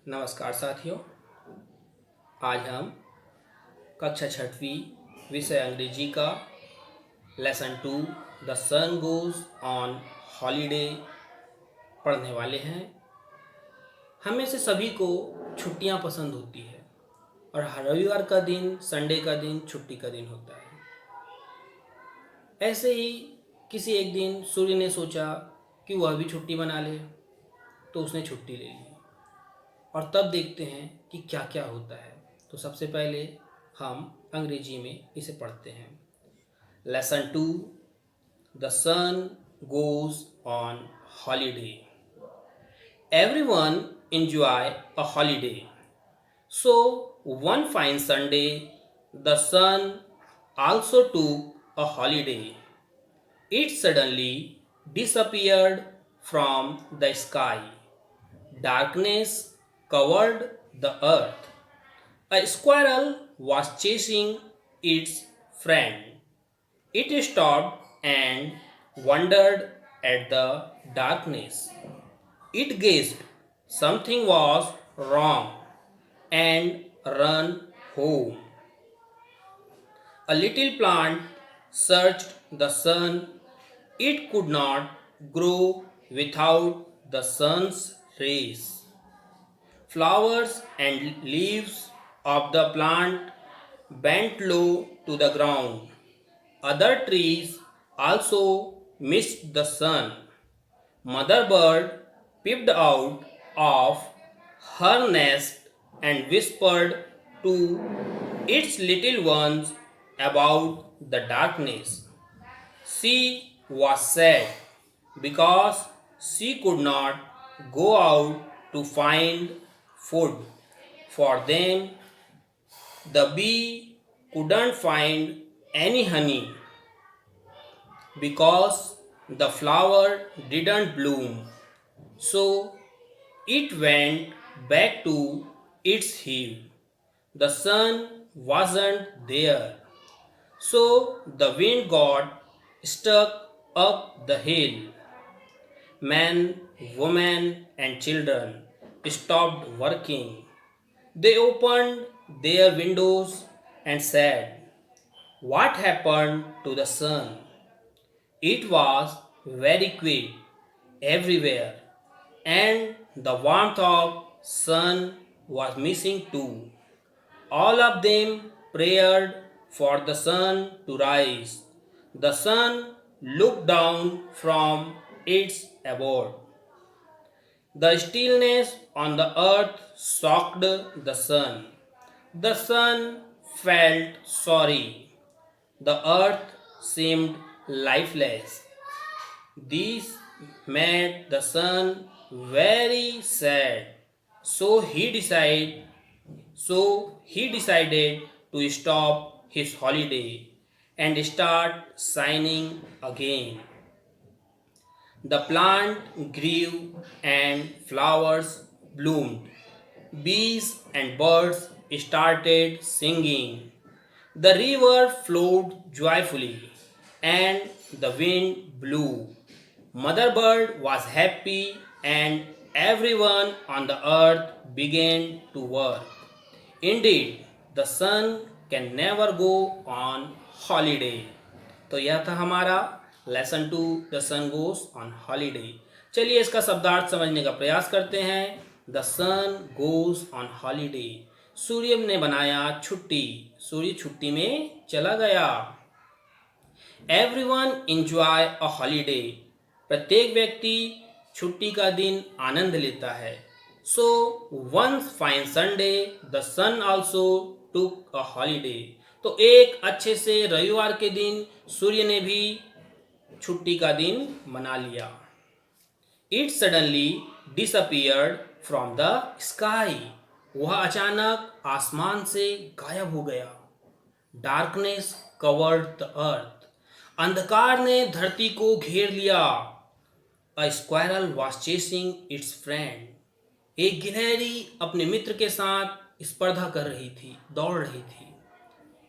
नमस्कार साथियों। आज हम कक्षा छठवीं विषय अंग्रेजी का lesson 2 the sun goes on holiday पढ़ने वाले हैं। हमें से सभी को छुट्टियां पसंद होती है और हर रविवार का दिन, संडे का दिन छुट्टी का दिन होता है। ऐसे ही किसी एक दिन सूर्य ने सोचा कि वह भी छुट्टी बना ले, तो उसने छुट्टी ले ली। और तब देखते हैं कि क्या क्या होता है। तो सबसे पहले हम अंग्रेजी में इसे पढ़ते हैं। Lesson 2 the sun goes on holiday. Everyone enjoy a holiday. So one fine Sunday the sun also took a holiday. It suddenly disappeared from the sky. Darkness covered the earth. A squirrel was chasing its friend. It stopped and wondered at the darkness. It guessed something was wrong and ran home. A little plant searched the sun. It could not grow without the sun's rays. Flowers and leaves of the plant bent low to the ground. Other trees also missed the sun. Mother bird peeped out of her nest and whispered to its little ones about the darkness. She was sad because she could not go out to find food for them. The bee couldn't find any honey because the flower didn't bloom. So it went back to its hive. The sun wasn't there. So the wind got stuck up the hill. Men, women, and children stopped working. They opened their windows and said, "What happened to the sun?" It was very quiet everywhere, and the warmth of sun was missing too. All of them prayed for the sun to rise. The sun looked down from its abode. The stillness on the earth shocked the sun. The sun felt sorry. The earth seemed lifeless. This made the sun very sad. So he decided to stop his holiday and start shining again. The plant grew and flowers bloomed. Bees and birds started singing. The river flowed joyfully and the wind blew. Mother bird was happy and everyone on the earth began to work. Indeed, the sun can never go on holiday. तो यह था हमारा lesson 2 the sun goes on holiday. चलिए इसका शब्दार्थ समझने का प्रयास करते हैं। The sun goes on holiday, सूर्य ने बनाया छुट्टी, सूर्य छुट्टी में चला गया। एवरीवन एंजॉय अ हॉलीडे, प्रत्येक व्यक्ति छुट्टी का दिन आनंद लेता है। So one fine Sunday the sun also took a holiday, तो एक अच्छे से रविवार के दिन सूर्य ने भी छुट्टी का दिन मना लिया। It suddenly disappeared from the sky, वह अचानक आसमान से गायब हो गया। डार्कनेस कवर्ड द अर्थ, अंधकार ने धरती को घेर लिया। A squirrel was chasing its friend, एक गिलहरी अपने मित्र के साथ स्पर्धा कर रही थी, दौड़ रही थी।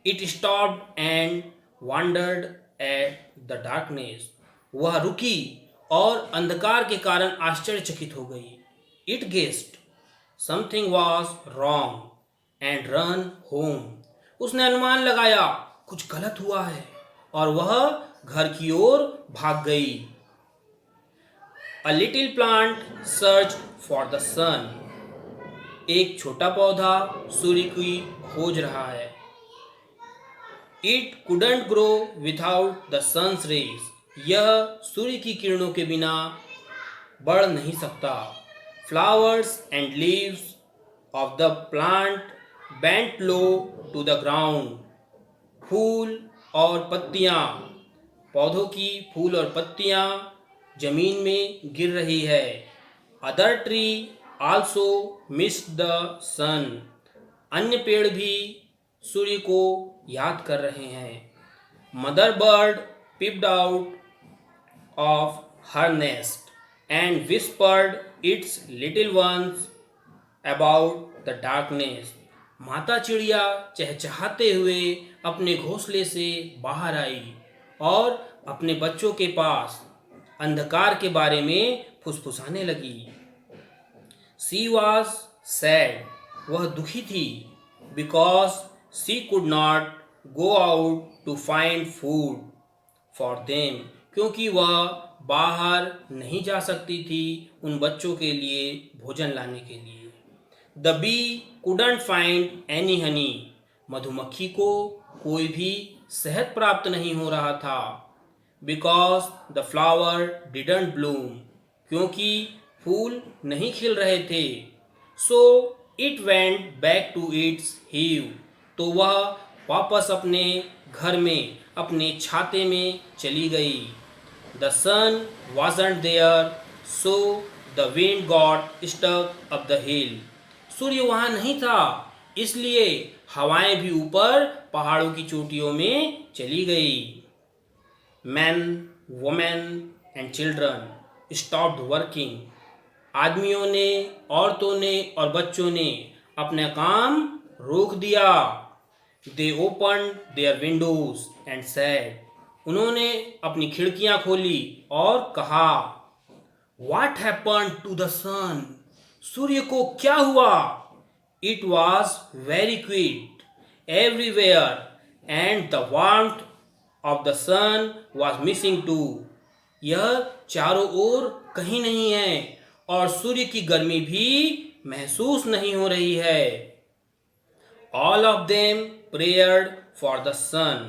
It stopped and wondered at the darkness, वह रुकी और अंधकार के कारण आश्चर्यचकित हो गई। It guessed something was wrong and run home. उसने अनुमान लगाया कुछ गलत हुआ है और वह घर की ओर भाग गई। A little plant search for the sun. एक छोटा पौधा सूर्य की खोज रहा है। It couldn't grow without the sun's rays. यह सूर्य की किरणों के बिना बढ़ नहीं सकता। Flowers and leaves of the plant bent low to the ground. फूल और पत्तियां, पौधों की फूल और पत्तियां जमीन में गिर रही है। Other tree also missed the sun. अन्य पेड़ भी सूर्य को याद कर रहे हैं। Mother bird peeped out of her nest and whispered its little ones about the darkness. माता चिड़िया चहचहाते हुए अपने घोंसले से बाहर आई और अपने बच्चों के पास अंधकार के बारे में फुसफुसाने लगी। She was sad. वह दुखी थी। Because she could not go out to find food for them. क्योंकि वह बाहर नहीं जा सकती थी उन बच्चों के लिए भोजन लाने के लिए। The bee couldn't find any honey. मधुमक्खी को कोई भी शहद प्राप्त नहीं हो रहा था। Because the flower didn't bloom. क्योंकि फूल नहीं खिल रहे थे। So it went back to its hive. तो वह वापस अपने घर में अपने छाते में चली गई। The sun wasn't there, so the wind got stuck up the hill. सूर्य वहां नहीं था, इसलिए हवाएं भी ऊपर पहाड़ों की चोटियों में चली गई। Men, women and children stopped working. आदमियों ने, औरतों ने और बच्चों ने अपना काम रोक दिया। They opened their windows and said. उन्होंने अपनी खिड़कियां खोली और कहा, What happened to the sun? सूर्य को क्या हुआ? It was very quiet everywhere and the warmth of the sun was missing too. यह चारों ओर कहीं नहीं है और सूर्य की गर्मी भी महसूस नहीं हो रही है। All of them prayed for the sun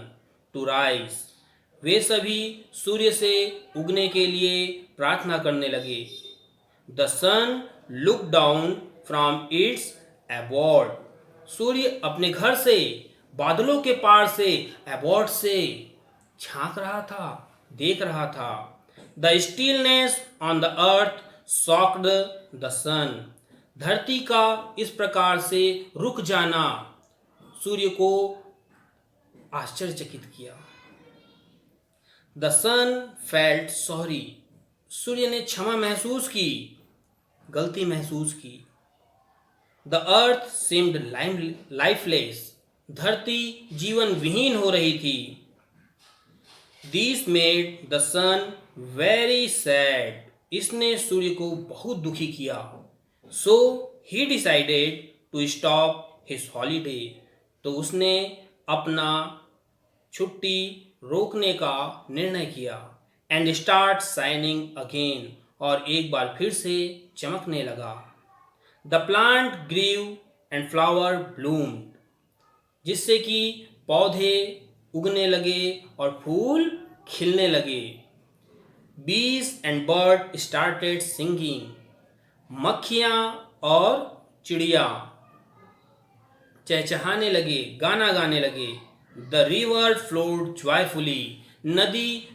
to rise. वे सभी सूर्य से उगने के लिए प्रार्थना करने लगे। The sun look down from its abode. सूर्य अपने घर से बादलों के पार से एबॉर्ड से झांक रहा था, देख रहा था। The stillness on the earth shocked the sun. धरती का इस प्रकार से रुक जाना सूर्य को आश्चर्यचकित किया। The sun felt sorry. सूर्य ने क्षमा महसूस की, गलती महसूस की। The earth seemed lifeless. धरती जीवन विहीन हो रही थी। This made the sun very sad. इसने सूर्य को बहुत दुखी किया। So he decided to stop his holiday. तो उसने अपना छुट्टी रोकने का निर्णय किया। And start shining again. और एक बार फिर से चमकने लगा। The plant grew and flower bloomed. जिससे कि पौधे उगने लगे और फूल खिलने लगे। बीज एंड बर्ड स्टार्टेड सिंगिंग। मक्खियाँ और चिड़िया चहचहाने लगे, गाना गाने लगे। The river flowed joyfully. नदी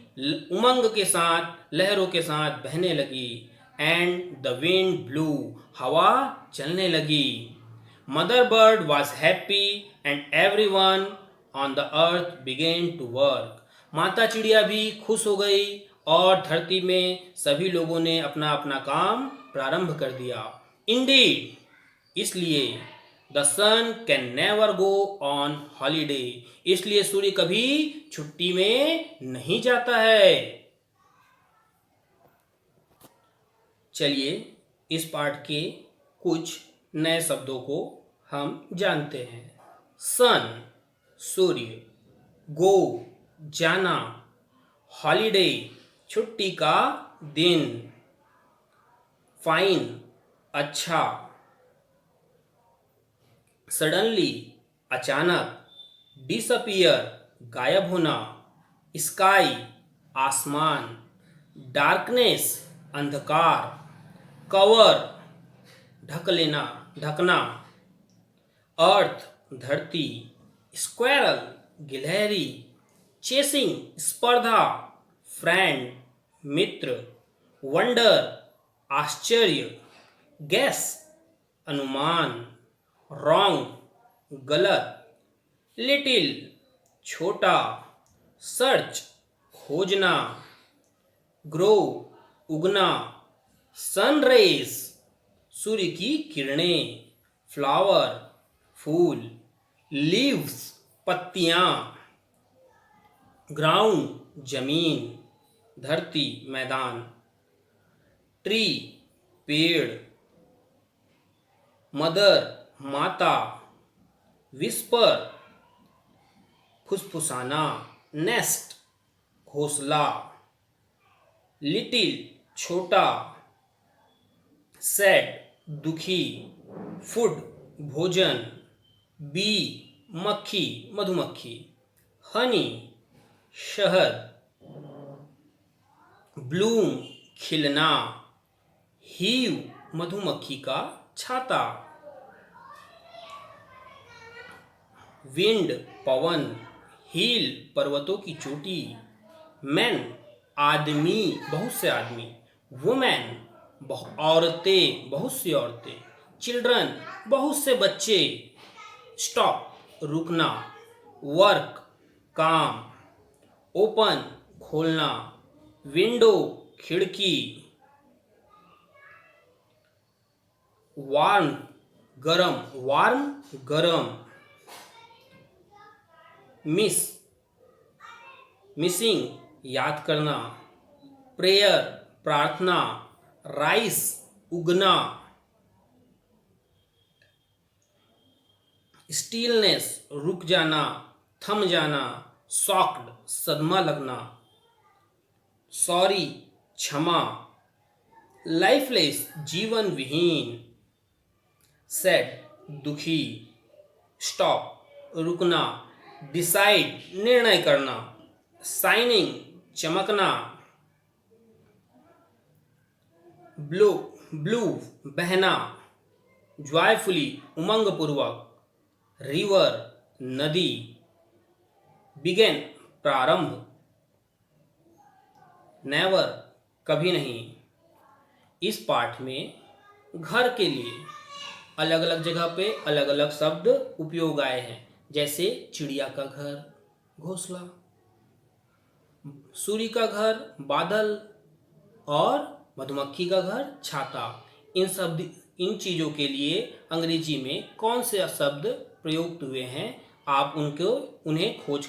उमंग के साथ, लहरों के साथ बहने लगी। And the wind blew. हवा चलने लगी। Mother bird was happy and everyone on the earth began to work. माता चिड़िया भी खुश हो गई और धरती में सभी लोगों ने अपना अपना काम प्रारंभ कर दिया। इंडीड, इसलिए the sun can never go on holiday. इसलिए सूर्य कभी छुट्टी में नहीं जाता है। चलिए इस पाठ के कुछ नए शब्दों को हम जानते हैं। सन सूर्य, गो जाना, हॉलीडे छुट्टी का दिन, फाइन अच्छा, सडनली अचानक, डिसअपियर गायब होना, स्काई आसमान, डार्कनेस अंधकार, कवर ढक लेना ढकना, अर्थ धरती, स्क्वायरल गिलहरी, चेसिंग स्पर्धा, फ्रेंड मित्र, वंडर आश्चर्य, गैस अनुमान, रॉन्ग गलत, लिटिल छोटा, सर्च खोजना, ग्रो उगना, सनरेज सूर्य की किरणें, फ्लावर फूल, लीव्स पत्तियां, ग्राउंड जमीन, धरती मैदान, ट्री पेड़, मदर माता, विस्पर फुसफुसाना, नेस्ट घोंसला, लिटिल छोटा, सैड दुखी, फूड भोजन, बी मक्खी मधुमक्खी, हनी शहद, ब्लूम खिलना, हीव मधुमक्खी का छाता, विंड पवन, हिल पर्वतों की चोटी, मैन आदमी बहुत से आदमी, वुमेन औरतें बहुत सी औरतें, चिल्ड्रन बहुत से बच्चे, स्टॉप रुकना, वर्क काम, ओपन खोलना, विंडो खिड़की, वार्म गरम, मिसिंग याद करना, प्रेयर प्रार्थना, राइस उगना, स्टीलनेस रुक जाना थम जाना, शॉक्ड सदमा लगना, सॉरी क्षमा, लाइफलेस जीवन विहीन, सैड दुखी, स्टॉप रुकना, डिसाइड निर्णय करना, शाइनिंग चमकना, ब्लू बहना, जॉयफुली उमंग पूर्वक, रिवर नदी, बिगेन प्रारंभ, नेवर कभी नहीं। इस पाठ में घर के लिए अलग अलग जगह पे अलग अलग शब्द उपयोग आए हैं, जैसे चिड़िया का घर घोंसला, सूर्य का घर बादल और मधुमक्खी का घर छाता। इन चीज़ों के लिए अंग्रेजी में कौन से शब्द प्रयुक्त हुए हैं, आप उन्हें खोज कर